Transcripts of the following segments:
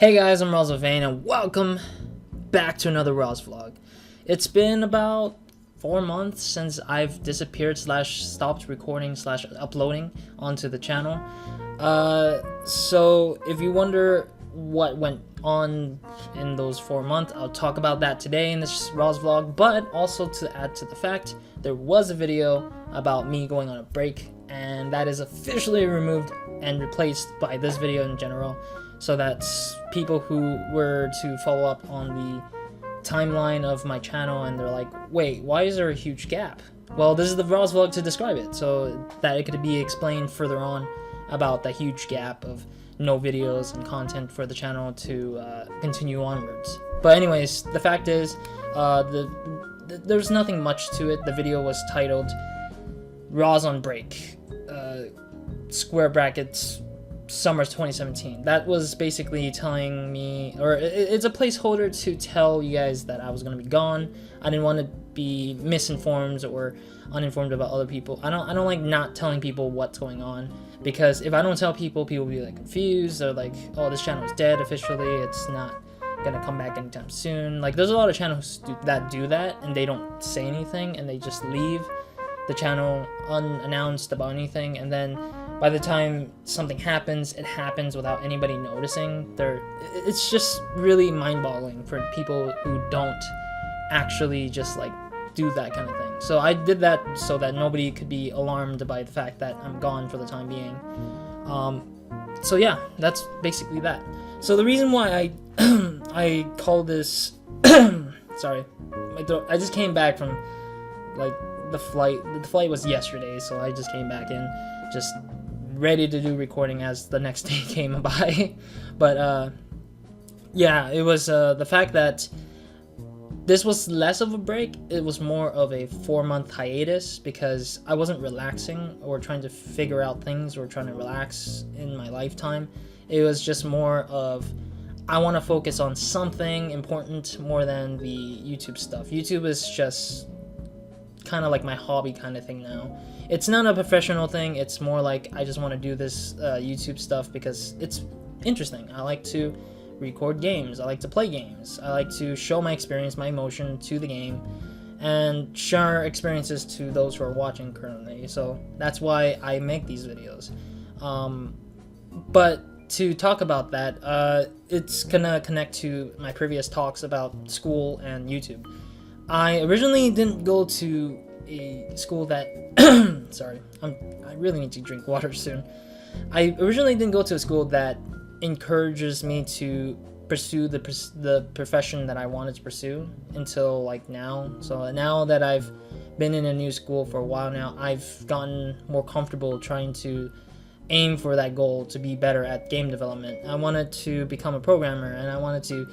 Hey guys, I'm RozaldVane and welcome back to another RozVlog. It's been about 4 months since I've disappeared / stopped recording / uploading onto the channel. So if you wonder what went on in those 4 months, I'll talk about that today in this RozVlog, but also to add to the fact, there was a video about me going on a break, and that is officially removed and replaced by this video in general. So that's people who were to follow up on the timeline of my channel and they're like, wait, why is there a huge gap? Well, this is the RozVlog to describe it, so that it could be explained further on about the huge gap of no videos and content for the channel to continue onwards. But anyways, the fact is, there's nothing much to it. The video was titled Roz on Break, square brackets, summer 2017. That was basically telling me, or it's a placeholder to tell you guys that I was gonna be gone. I didn't want to be misinformed or uninformed about other people. I don't like not telling people what's going on, because if I don't tell people, people will be like confused. They're like, oh, this channel is dead officially, it's not gonna come back anytime soon. Like, there's a lot of channels that do that and they don't say anything and they just leave the channel unannounced about anything, and then by the time something happens, it happens without anybody noticing. It's just really mind-boggling for people who don't actually just like do that kind of thing. So I did that so that nobody could be alarmed by the fact that I'm gone for the time being. So yeah, that's basically that. So the reason why I call this sorry, my throat. I just came back from like the flight. The flight was yesterday, so I just came back in just ready to do recording as the next day came by. But yeah, it was the fact that this was less of a break. It was more of a 4-month hiatus because I wasn't relaxing or trying to figure out things or trying to relax in my lifetime. It was just more of, I want to focus on something important more than the YouTube stuff. YouTube is just kind of like my hobby kind of thing now. It's not a professional thing, it's more like I just want to do this YouTube stuff because it's interesting. I like to record games, I like to play games, I like to show my experience, my emotion to the game, and share experiences to those who are watching currently. So that's why I make these videos. But to talk about that, it's gonna connect to my previous talks about school and YouTube. I originally didn't go to a school that sorry, I really need to drink water soon. I originally didn't go to a school that encourages me to pursue the profession that I wanted to pursue until like now. So now that I've been in a new school for a while now, I've gotten more comfortable trying to aim for that goal to be better at game development. I wanted to become a programmer and I wanted to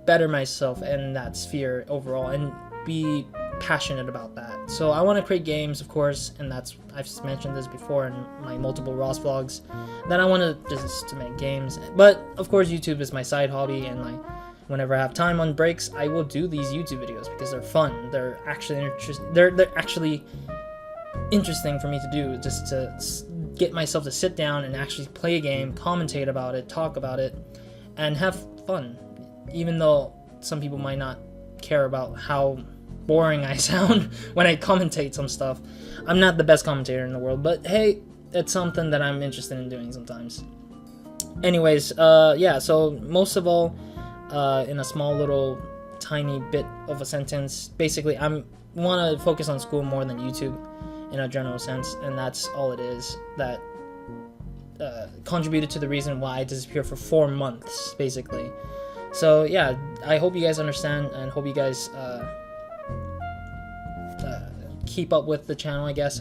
better myself in that sphere overall and be passionate about that. So I want to create games, of course, and I've mentioned this before in my multiple RozVlogs, that I want to make games. But of course, YouTube is my side hobby, and whenever I have time on breaks, I will do these YouTube videos because they're fun. They're actually they're actually interesting for me to do, just to get myself to sit down and actually play a game, commentate about it, talk about it, and have fun. Even though some people might not care about how boring I sound when I commentate some stuff. I'm not the best commentator in the world, but hey, it's something that I'm interested in doing sometimes. Anyways, yeah, so most of all, in a small little tiny bit of a sentence, basically I want to focus on school more than YouTube in a general sense, and that's all it is that contributed to the reason why I disappeared for 4 months, basically. So yeah, I hope you guys understand and hope you guys keep up with the channel, I guess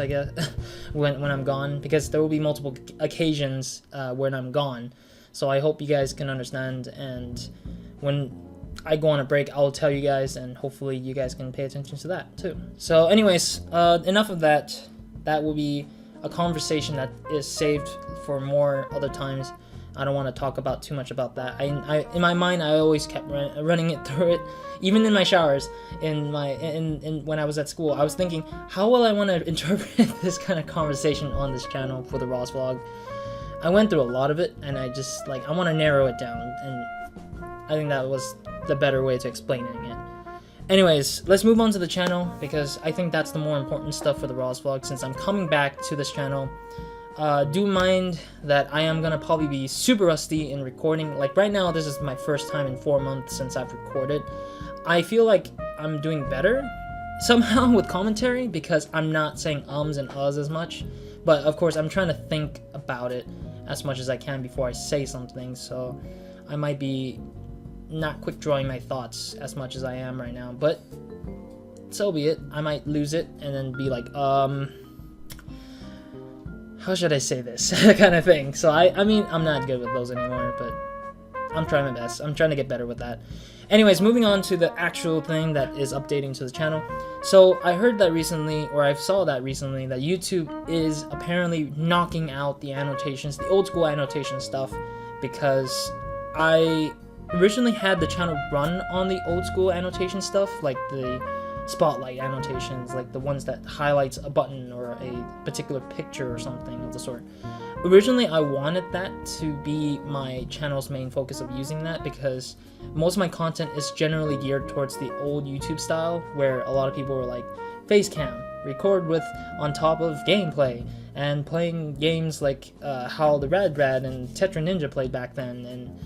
when I'm gone, because there will be multiple occasions when I'm gone. So I hope you guys can understand, and when I go on a break, I'll tell you guys, and hopefully you guys can pay attention to that too. So anyways, enough of that. That will be a conversation that is saved for more other times. I don't want to talk about too much about that. In my mind, I always kept running it through it, even in my showers. When I was at school, I was thinking, how will I want to interpret this kind of conversation on this channel for the RozVlog? I went through a lot of it, and I just I want to narrow it down and I think that was the better way to explaining it. Anyways, let's move on to the channel, because I think that's the more important stuff for the RozVlog, since I'm coming back to this channel. Do mind that I am gonna probably be super rusty in recording. Like right now, this is my first time in 4 months since I've recorded. I feel like I'm doing better somehow with commentary, because I'm not saying ums and uhs as much. But of course, I'm trying to think about it as much as I can before I say something, so I might be not quick drawing my thoughts as much as I am right now, but so be it. I might lose it and then be like, how should I say this kind of thing. So I mean, I'm not good with those anymore, but I'm trying my best. I'm trying to get better with that. Anyways, moving on to the actual thing that is updating to the channel. So I heard that recently, or I saw that recently, that YouTube is apparently knocking out the annotations, the old school annotation stuff, because I originally had the channel run on the old school annotation stuff, like the spotlight annotations, like the ones that highlights a button or a particular picture or something of the sort. Originally, I wanted that to be my channel's main focus of using that, because most of my content is generally geared towards the old YouTube style, where a lot of people were like, face cam, record with on top of gameplay, and playing games like how the Rad and Tetra Ninja played back then, and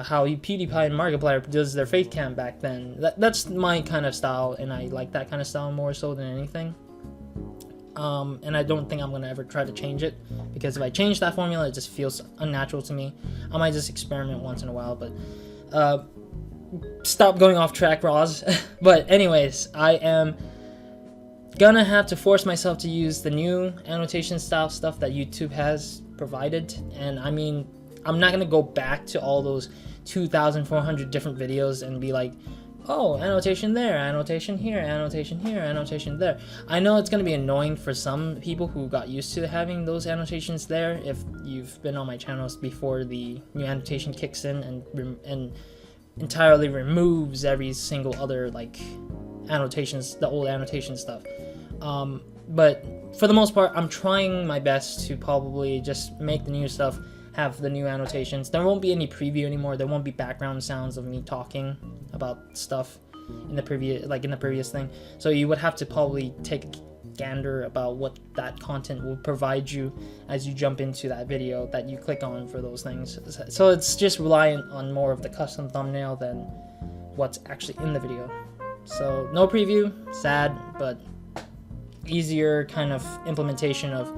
how PewDiePie and Markiplier does their face cam back then. That's my kind of style, and I like that kind of style more so than anything. And I don't think I'm gonna ever try to change it, because if I change that formula, it just feels unnatural to me. I might just experiment once in a while, but stop going off track, Roz. But anyways, I am gonna have to force myself to use the new annotation style stuff that YouTube has provided. And I mean, I'm not gonna go back to all those 2,400 different videos and be like, oh, annotation there, annotation here, annotation here, annotation there. I know it's going to be annoying for some people who got used to having those annotations there, if you've been on my channels before the new annotation kicks in and entirely removes every single other, like, annotations, the old annotation stuff. But for the most part, I'm trying my best to probably just make the new stuff have the new annotations. There won't be any preview anymore. There won't be background sounds of me talking about stuff in the previous thing. So you would have to probably take a gander about what that content will provide you as you jump into that video that you click on for those things. So it's just reliant on more of the custom thumbnail than what's actually in the video. So no preview, sad, but easier kind of implementation of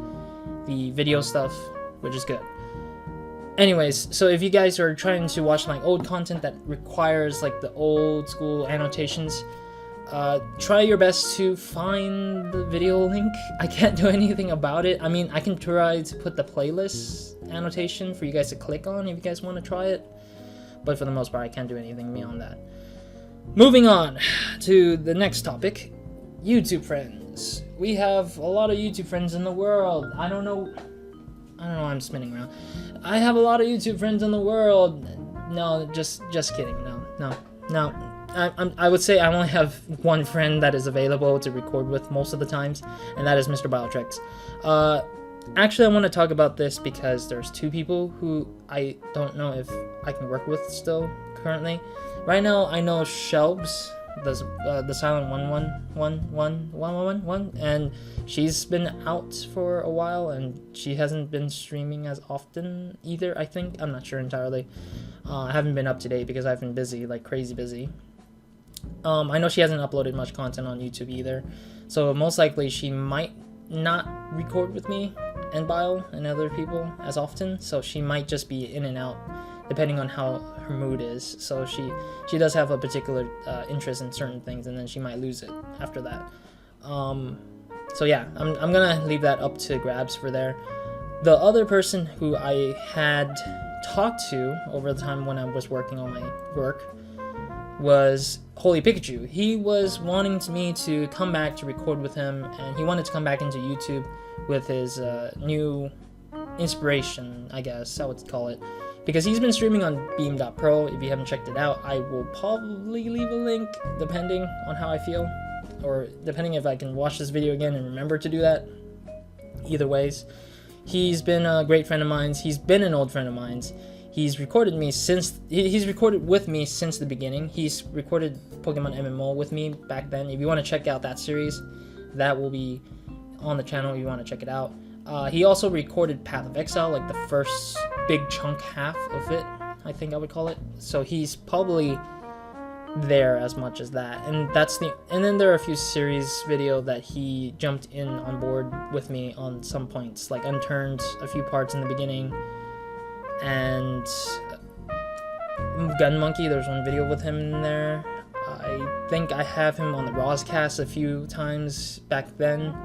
the video stuff, which is good. Anyways, so if you guys are trying to watch like old content that requires like the old school annotations, try your best to find the video link. I can't do anything about it. I mean, I can try to put the playlist annotation for you guys to click on if you guys want to try it, but for the most part, I can't do anything beyond that. Moving on to the next topic, YouTube friends. We have a lot of YouTube friends in the world. I don't know why I'm spinning around. I have a lot of YouTube friends in the world. No, just kidding. No. I would say I only have one friend that is available to record with most of the times, and that is Mr. Bioshock. Actually, I want to talk about this because there's two people who I don't know if I can work with still currently. Right now, I know Shelbs, the silent 111, and she's been out for a while, and she hasn't been streaming as often either, I think. I'm not sure entirely. I haven't been up to date because I've been busy, like crazy busy. I know she hasn't uploaded much content on YouTube either, so most likely she might not record with me and Bio and other people as often, so she might just be in and out depending on how her mood is. So she does have a particular interest in certain things, and then she might lose it after that. So yeah, I'm gonna leave that up to grabs for there. The other person who I had talked to over the time when I was working on my work was Holy Pikachu. He was wanting me to come back to record with him, and he wanted to come back into YouTube with his new inspiration, I guess I would call it, because he's been streaming on beam.pro. If you haven't checked it out, I will probably leave a link depending on how I feel, or depending if I can watch this video again and remember to do that. Either ways, he's been a great friend of mine. He's been an old friend of mine. He's recorded me since he's recorded with me since the beginning. He's recorded Pokemon MMO with me back then. If you want to check out that series, that will be on the channel if you want to check it out. He also recorded Path of Exile, like the first big chunk half of it, I think I would call it. So he's probably there as much as that, and then there are a few series video that he jumped in on board with me on some points, like Unturned, a few parts in the beginning, and Gun Monkey, there's one video with him in there. I think I have him on the RozCast a few times back then.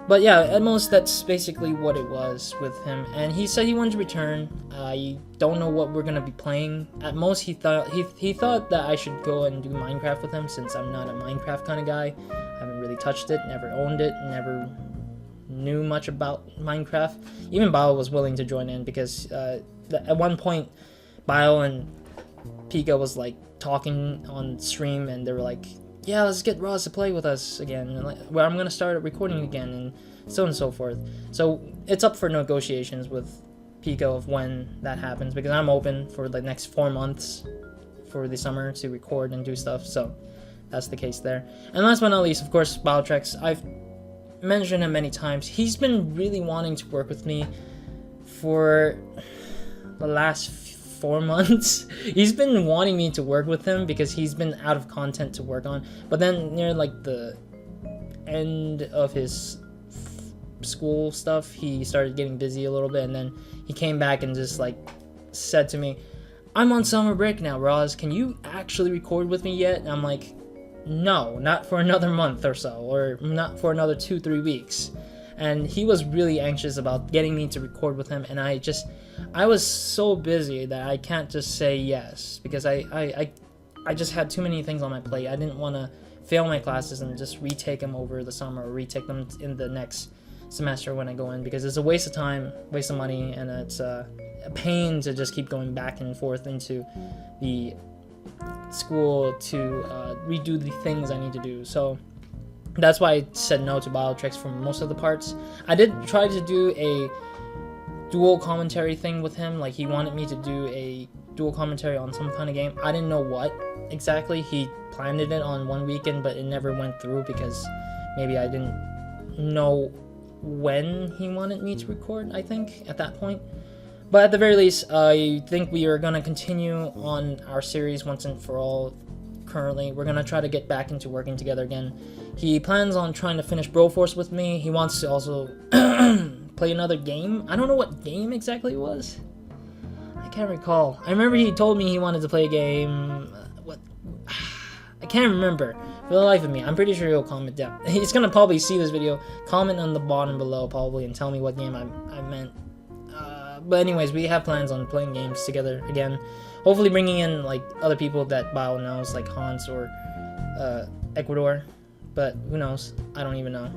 But yeah, at most, that's basically what it was with him. And he said he wanted to return. I don't know what we're gonna be playing. At most, he thought that I should go and do Minecraft with him, since I'm not a Minecraft kind of guy. I haven't really touched it, never owned it, never knew much about Minecraft. Even Bio was willing to join in, because at one point, Bio and Pika was like talking on stream, and they were like, yeah, let's get Roz to play with us again, and well, I'm gonna start recording again, and so on and so forth. So it's up for negotiations with Pico of when that happens, because I'm open for the next 4 months for the summer to record and do stuff. So that's the case there. And last but not least, of course, Biotrex. I've mentioned him many times. He's been really wanting to work with me for the last 4 months. He's been wanting me to work with him because he's been out of content to work on. But then near like the end of his school stuff, he started getting busy a little bit, and then he came back and just like said to me, I'm on summer break now, Roz, can you actually record with me yet? And I'm like, no, not for another month or so, or not for another 2-3 weeks. And he was really anxious about getting me to record with him, and I was so busy that I can't just say yes, because I just had too many things on my plate. I didn't want to fail my classes and just retake them over the summer, or retake them in the next semester when I go in, because it's a waste of time, waste of money, and it's a pain to just keep going back and forth into the school to redo the things I need to do. So that's why I said no to Biotrex for most of the parts. I did try to do a dual commentary thing with him. Like, he wanted me to do a dual commentary on some kind of game. I didn't know what exactly. He planned it on one weekend, but it never went through because maybe I didn't know when he wanted me to record, I think, at that point. But at the very least, I think we are going to continue on our series once and for all. Currently, we're going to try to get back into working together again. He plans on trying to finish Broforce with me. He wants to also play another game. I don't know what game exactly it was. I can't recall. I remember he told me he wanted to play a game. What? I can't remember for the life of me. I'm pretty sure he'll comment down. He's going to probably see this video, comment on the bottom below probably, and tell me what game I meant. But anyways, we have plans on playing games together again. Hopefully bringing in like other people that Bio knows, like Hans or Ecuador. But who knows? I don't even know.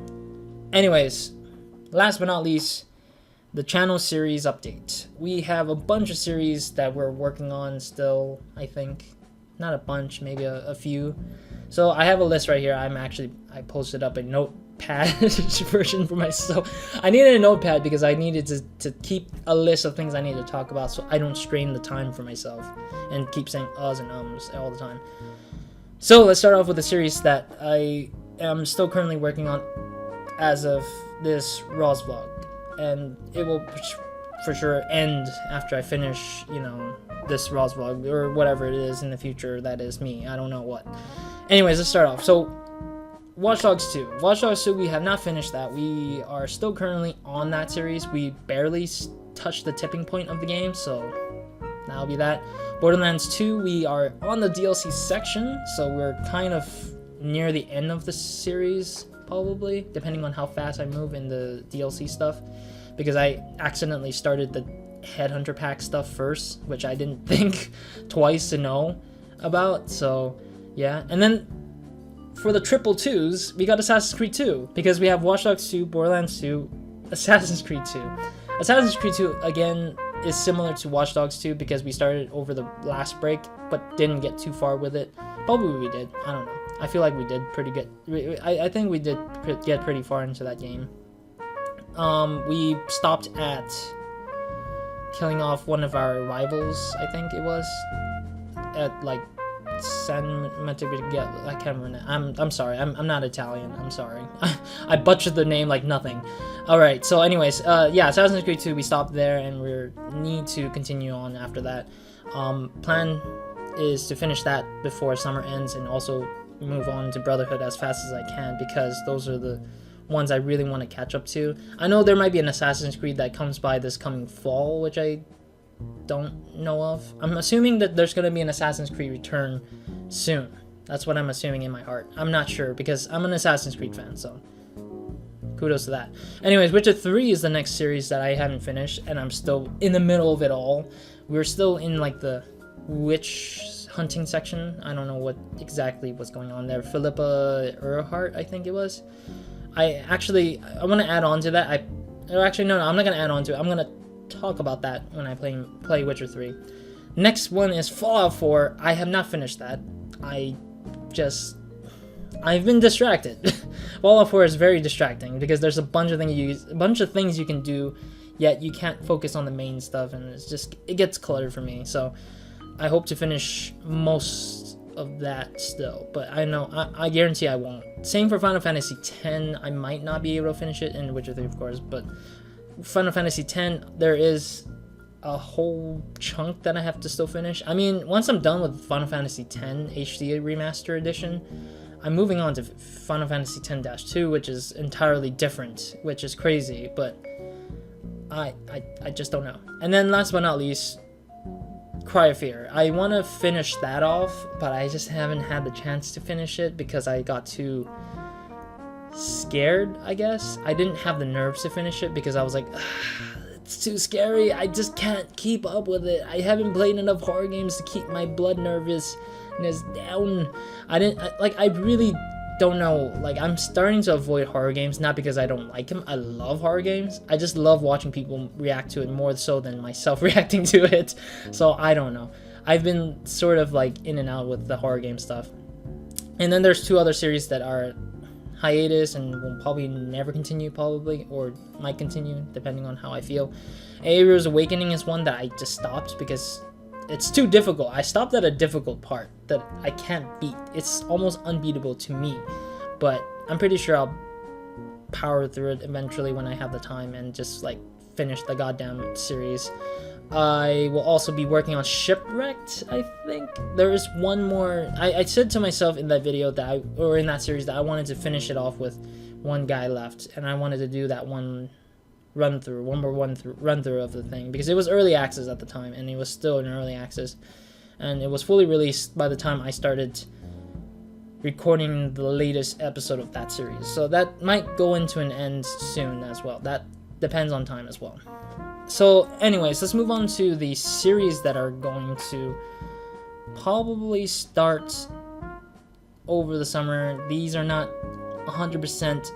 Anyways, last but not least, the channel series update. We have a bunch of series that we're working on still, I think. Not a bunch, maybe a few. So I have a list right here. I posted up a notepad version for myself. I needed a notepad because I needed to keep a list of things I need to talk about so I don't strain the time for myself and keep saying uhs and ums all the time. So let's start off with a series that I am still currently working on as of this RozVlog, and it will for sure end after I finish, you know, this RozVlog or whatever it is in the future that is me. I don't know what. Anyways, let's start off. So Watch Dogs 2. Watch Dogs 2, we have not finished that. We are still currently on that series. We barely touched the tipping point of the game, so that'll be that. Borderlands 2, we are on the DLC section, so we're kind of near the end of the series, probably, depending on how fast I move in the DLC stuff, because I accidentally started the Headhunter pack stuff first, which I didn't think twice to know about, so yeah. And then for the triple twos, we got Assassin's Creed 2, because we have Watch Dogs 2, Borderlands 2, Assassin's Creed 2. Assassin's Creed 2, again, is similar to Watch Dogs 2 because we started over the last break, but didn't get too far with it. Probably we did. I don't know. I feel like we did pretty good. I think we did get pretty far into that game. We stopped at killing off one of our rivals, I think it was, at like I can't remember. I'm sorry. I'm not Italian. I'm sorry. I butchered the name like nothing. All right. So, anyways, yeah, Assassin's Creed 2. We stopped there, and we need to continue on after that. Plan is to finish that before summer ends, and also move on to Brotherhood as fast as I can, because those are the ones I really want to catch up to. I know there might be an Assassin's Creed that comes by this coming fall, which I don't know of. I'm assuming that there's going to be an Assassin's Creed Return soon. That's what I'm assuming in my heart. I'm not sure, because I'm an Assassin's Creed fan, so kudos to that. Anyways, Witcher 3 is the next series that I haven't finished, and I'm still in the middle of it all. We're still in like the witch hunting section. I don't know what exactly was going on there. Philippa Earhart, I think it was. I want to add on to that. I'm not going to add on to it. I'm going to talk about that when I play Witcher 3. Next one is Fallout 4. I have not finished that. I've been distracted. Fallout 4 is very distracting because there's a bunch of things you can do, yet you can't focus on the main stuff, and it gets cluttered for me. So I hope to finish most of that still, but I guarantee I won't. Same for Final Fantasy X. I might not be able to finish it in Witcher 3, of course, but Final Fantasy X, there is a whole chunk that I have to still finish. I mean, once I'm done with Final Fantasy X HD Remaster Edition, I'm moving on to Final Fantasy X-2, which is entirely different, which is crazy, but I just don't know. And then last but not least, Cry of Fear. I want to finish that off, but I just haven't had the chance to finish it because I got too scared, I guess. I didn't have the nerves to finish it because I was like, it's too scary. I just can't keep up with it. I haven't played enough horror games to keep my blood nervousness down. I really don't know. Like, I'm starting to avoid horror games, not because I don't like them. I love horror games. I just love watching people react to it more so than myself reacting to it. So I don't know. I've been sort of like in and out with the horror game stuff. And then there's two other series that are hiatus and will probably never continue, or might continue depending on how I feel. Heroes Awakening is one that I just stopped because it's too difficult. I stopped at a difficult part that I can't beat. It's almost unbeatable to me, but I'm pretty sure I'll power through it eventually when I have the time and just like finish the goddamn series. I will also be working on Shipwrecked, I think. There is one more. I said to myself in that video in that series that I wanted to finish it off with one guy left, and I wanted to do that one more run through of the thing because it was early access at the time, and it was still in early access, and it was fully released by the time I started recording the latest episode of that series. So that might go into an end soon as well. That depends on time as well. So anyways, let's move on to the series that are going to probably start over the summer. These are not 100%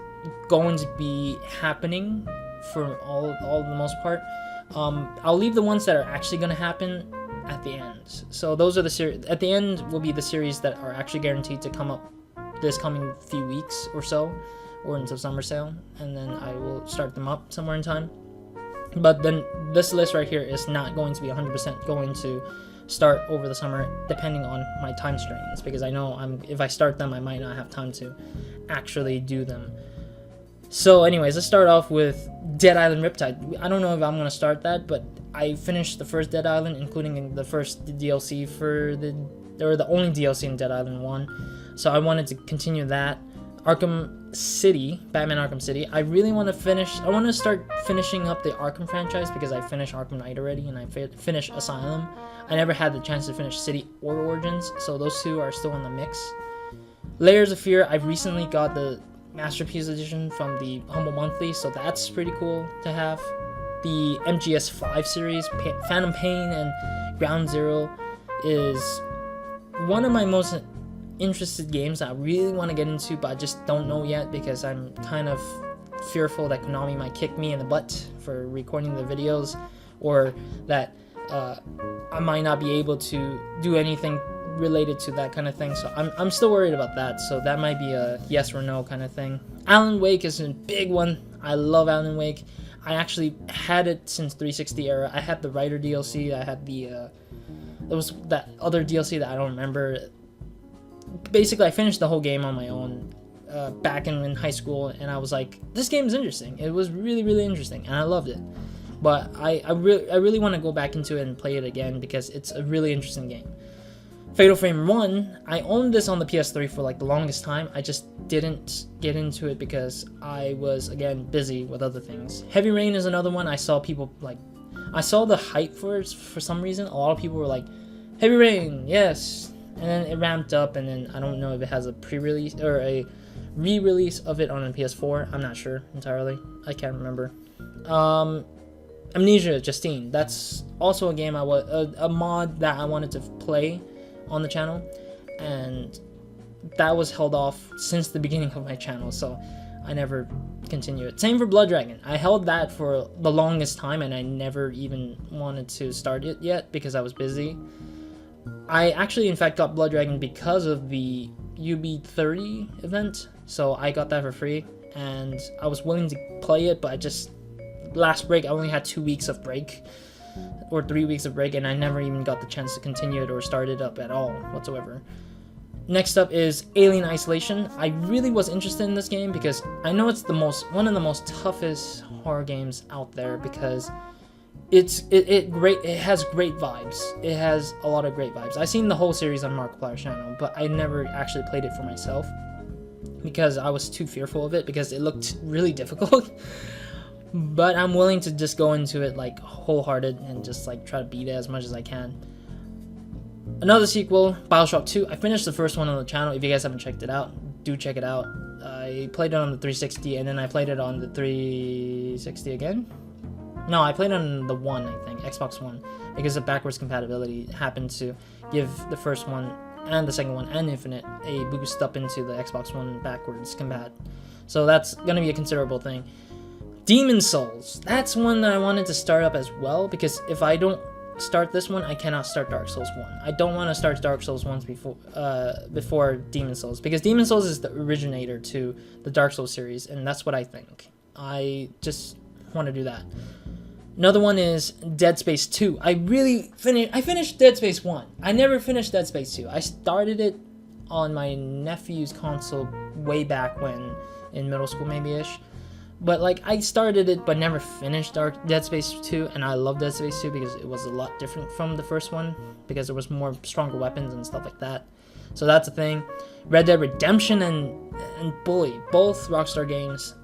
going to be happening for all the most part. I'll leave the ones that are actually going to happen at the end. So those are the series. At the end will be the series that are actually guaranteed to come up this coming few weeks or so, or into summer sale, and then I will start them up somewhere in time. But then this list right here is not going to be 100% going to start over the summer, depending on my time strains, because I know if I start them, I might not have time to actually do them. So anyways, let's start off with Dead Island Riptide. I don't know if I'm going to start that, but I finished the first Dead Island, including the first DLC the only DLC in Dead Island 1. So I wanted to continue that. Arkham City, Batman Arkham City. I really want to finish. I want to start finishing up the Arkham franchise because I finished Arkham Knight already and I finished Asylum. I never had the chance to finish City or Origins, so those two are still in the mix. Layers of Fear. I recently got the Masterpiece Edition from the Humble Monthly, so that's pretty cool to have. The MGS5 series, Phantom Pain and Ground Zero, is one of my most interested games I really want to get into, but I just don't know yet because I'm kind of fearful that Konami might kick me in the butt for recording the videos, or that I might not be able to do anything related to that kind of thing. So I'm still worried about that, so that might be a yes or no kind of thing. Alan Wake is a big one. I love Alan Wake. I actually had it since 360 era. I had the Writer DLC. I had the there was that other DLC that I don't remember. Basically, I finished the whole game on my own back in high school, and I was like, this game is interesting. It was really, really interesting, and I loved it. But I really want to go back into it and play it again because it's a really interesting game. Fatal Frame 1, I owned this on the PS3 for like the longest time. I just didn't get into it because I was, again, busy with other things. Heavy Rain is another one. I saw people like, I saw the hype for it for some reason. A lot of people were like, Heavy Rain, yes. And then it ramped up, and then I don't know if it has a pre-release or a re-release of it on the PS4. I'm not sure entirely. I can't remember. Amnesia Justine. That's also a game a mod that I wanted to play on the channel, and that was held off since the beginning of my channel, so I never continued it. Same for Blood Dragon. I held that for the longest time, and I never even wanted to start it yet because I was busy. I actually, in fact, got Blood Dragon because of the UB30 event, so I got that for free, and I was willing to play it, but I just, last break, I only had 2 weeks of break, or 3 weeks of break, and I never even got the chance to continue it or start it up at all whatsoever. Next up is Alien Isolation. I really was interested in this game because I know it's one of the most toughest horror games out there because it has great vibes. It has a lot of great vibes. I've seen the whole series on Markiplier's channel, but I never actually played it for myself because I was too fearful of it because it looked really difficult. But I'm willing to just go into it like wholehearted and just like try to beat it as much as I can. Another sequel, Bioshock 2. I finished the first one on the channel. If you guys haven't checked it out, do check it out. I played it on the 360 and then I played it on the 360 again. No, I played it on the One, I think, Xbox One, because of backwards compatibility happened to give the first one and the second one and Infinite a boost up into the Xbox One backwards compat. So that's gonna be a considerable thing. Demon Souls, that's one that I wanted to start up as well, because if I don't start this one, I cannot start Dark Souls 1. I don't want to start Dark Souls 1 before Demon Souls, because Demon Souls is the originator to the Dark Souls series, and that's what I think. I just want to do that. Another one is Dead Space 2. I finished Dead Space 1. I never finished Dead Space 2. I started it on my nephew's console way back when, in middle school maybe-ish. But like, I started it but never finished Dead Space 2, and I love Dead Space 2 because it was a lot different from the first one, because there was more stronger weapons and stuff like that. So that's a thing. Red Dead Redemption and Bully, both Rockstar games,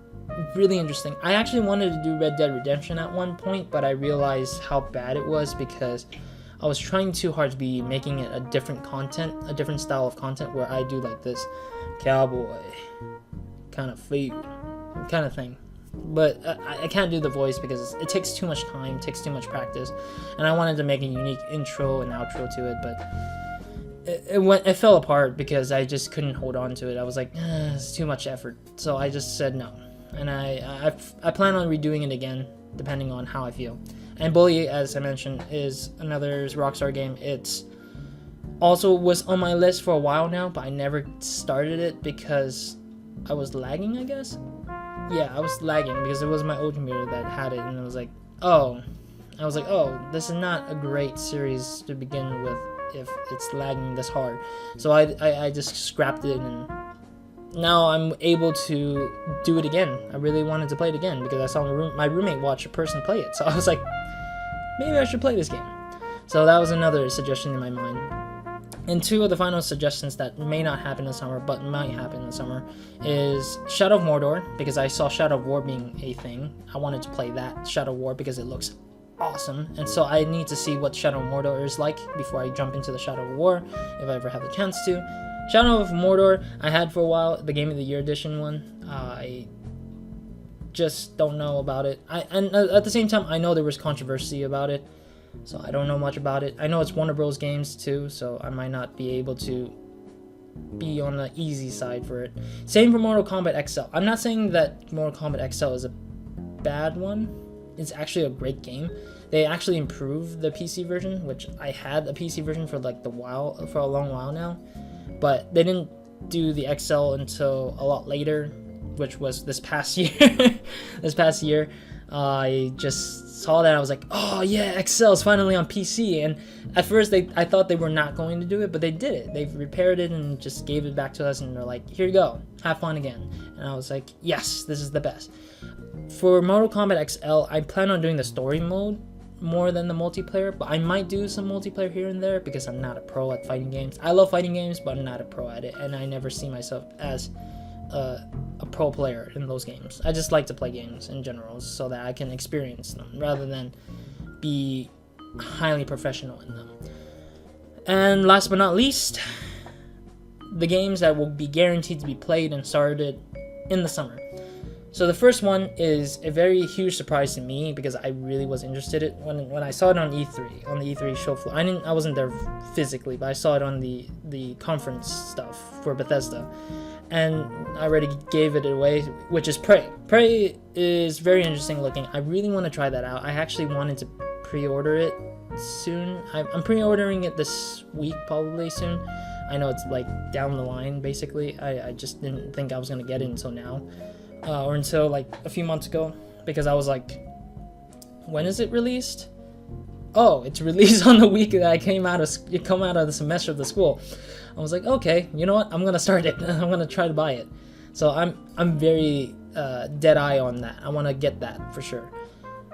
really interesting. I actually wanted to do Red Dead Redemption at one point, but I realized how bad it was because I was trying too hard to be making it a different style of content where I do like this cowboy kind of feel kind of thing. But I can't do the voice because it takes too much time, takes too much practice, and I wanted to make a unique intro and outro to it, but it fell apart because I just couldn't hold on to it. I was like, it's too much effort, so I just said no, and I plan on redoing it again depending on how I feel. And Bully, as I mentioned, is another Rockstar game. It's also was on my list for a while now, but I never started it because I was lagging, I guess. Yeah, I was lagging because it was my old computer that had it, and I was like, oh, this is not a great series to begin with if it's lagging this hard. So I just scrapped it, and now I'm able to do it again. I really wanted to play it again because I saw my roommate watch a person play it, so I was like, maybe I should play this game. So that was another suggestion in my mind. And two of the final suggestions that may not happen this summer, but might happen this summer, is Shadow of Mordor, because I saw Shadow of War being a thing. I wanted to play that, Shadow of War, because it looks awesome, and so I need to see what Shadow of Mordor is like before I jump into the Shadow of War, if I ever have the chance to. Shadow of Mordor, I had for a while, the Game of the Year edition one. I just don't know about it. And at the same time, I know there was controversy about it, so I don't know much about it. I know it's Warner Bros. Games too, so I might not be able to be on the easy side for it. Same for Mortal Kombat XL. I'm not saying that Mortal Kombat XL is a bad one. It's actually a great game. They actually improved the PC version, which I had a PC version for like for a long while now, but they didn't do the XL until a lot later, which was this past year. I just saw that. I was like, oh yeah, XL is finally on PC. And at first I thought they were not going to do it, but they did it. They repaired it and just gave it back to us, and they're like, here you go, have fun again. And I was like, yes, this is the best. For Mortal Kombat XL, I plan on doing the story mode more than the multiplayer, but I might do some multiplayer here and there because I'm not a pro at fighting games. I love fighting games, but I'm not a pro at it, and I never see myself as a pro player in those games. I just like to play games in general so that I can experience them rather than be highly professional in them. And last but not least, the games that will be guaranteed to be played and started in the summer. So the first one is a very huge surprise to me because I really was interested in it when I saw it on E3, on the E3 show floor. I wasn't there physically, but I saw it on the conference stuff for Bethesda. And I already gave it away, which is Prey. Prey is very interesting looking. I really want to try that out. I actually wanted to pre-order it soon. I'm pre-ordering it this week, probably soon. I know it's like down the line, basically. I just didn't think I was going to get it until now. Or until like a few months ago. Because I was like, when is it released? Oh, it's released on the week that I come out of the semester of the school. I was like, okay, you know what? I'm gonna start it. I'm gonna try to buy it. So I'm very dead eye on that. I want to get that for sure.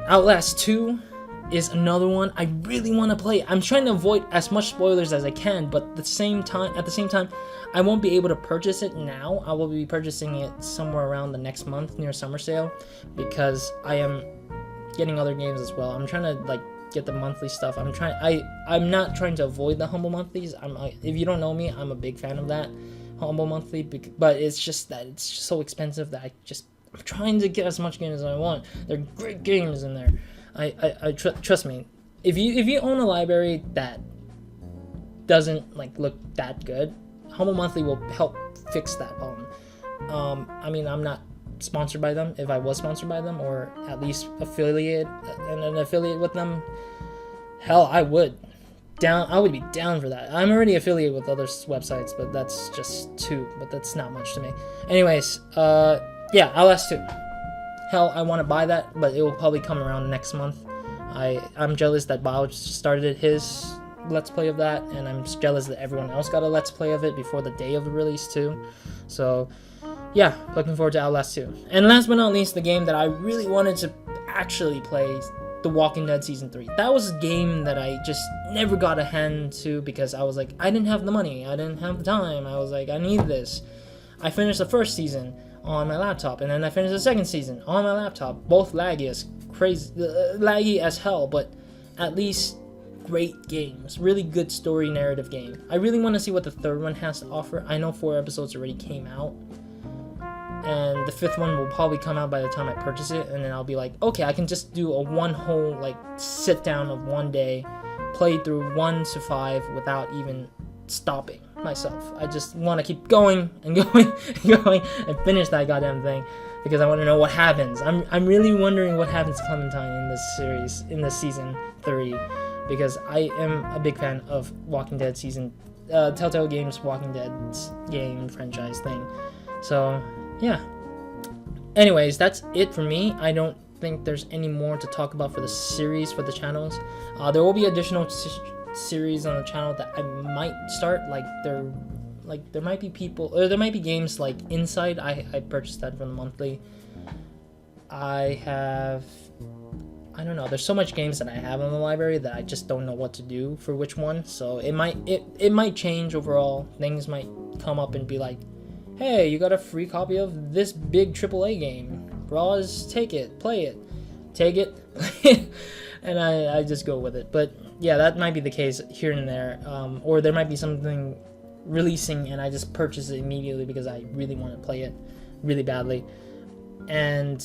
Outlast 2 is another one I really want to play. I'm trying to avoid as much spoilers as I can, but at the same time, I won't be able to purchase it now. I will be purchasing it somewhere around the next month near summer sale because I am getting other games as well. I'm trying to like get the monthly stuff. I'm not trying to avoid the humble monthlies. If you don't know me, I'm a big fan of that humble monthly, but it's just that it's just so expensive that I'm trying to get as much games as I want. They're great games in there. Trust me. If you own a library that doesn't like look that good, humble monthly will help fix that problem. I mean, I'm not sponsored by them. If I was sponsored by them, or at least an affiliate with them, hell, I would be down for that. I'm already affiliated with other websites, but that's just two, but that's not much to me. Anyways, yeah, Outlast 2. Hell, I want to buy that, but it will probably come around next month. I'm jealous that Bao started his Let's Play of that, and I'm jealous that everyone else got a Let's Play of it before the day of the release too. So yeah, looking forward to Outlast 2. And last but not least, the game that I really wanted to actually play, The Walking Dead Season 3. That was a game that I just never got a hand to because I was like, I didn't have the money, I didn't have the time, I was like, I need this. I finished the first season on my laptop, and then I finished the second season on my laptop. Both laggy as hell, but at least great games. Really good story narrative game. I really want to see what the third one has to offer. I know 4 episodes already came out, and the 5th one will probably come out by the time I purchase it, and then I'll be like, okay, I can just do a one whole like sit down of one day, play through 1 to 5 without even stopping myself. I just want to keep going and going and going and finish that goddamn thing because I want to know what happens. I'm really wondering what happens to Clementine in this series, in this season 3, because I am a big fan of Walking Dead Telltale Games Walking Dead game franchise thing. So yeah. Anyways, that's it for me. I don't think there's any more to talk about for the series, for the channels. There will be additional series on the channel that I might start. There might be people, or there might be games like Inside. I purchased that from the monthly. I don't know. There's so much games that I have in the library that I just don't know what to do for which one. So it might change overall. Things might come up and be like, hey, you got a free copy of this big AAA game. Roz, take it, play it, take it, and I just go with it. But yeah, that might be the case here and there. Or there might be something releasing and I just purchase it immediately because I really want to play it really badly. And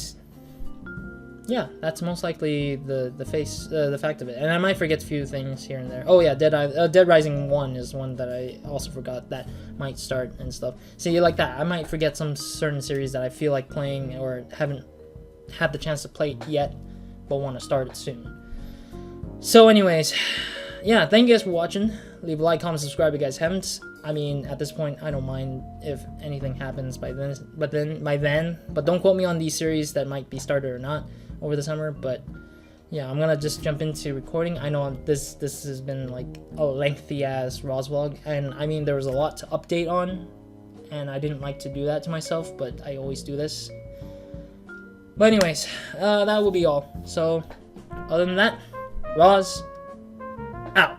yeah, that's most likely the fact of it. And I might forget a few things here and there. Oh yeah, Dead Rising 1 is one that I also forgot that might start and stuff. See, like that, I might forget some certain series that I feel like playing or haven't had the chance to play yet, but want to start it soon. So anyways, yeah, thank you guys for watching. Leave a like, comment, subscribe if you guys haven't. I mean, at this point, I don't mind if anything happens by then, but don't quote me on these series that might be started or not. over the summer, but yeah, I'm gonna just jump into recording. I know this has been like a lengthy ass RozVlog, and I mean there was a lot to update on, and I didn't like to do that to myself, but I always do this. But anyways, that will be all. So other than that, Roz out.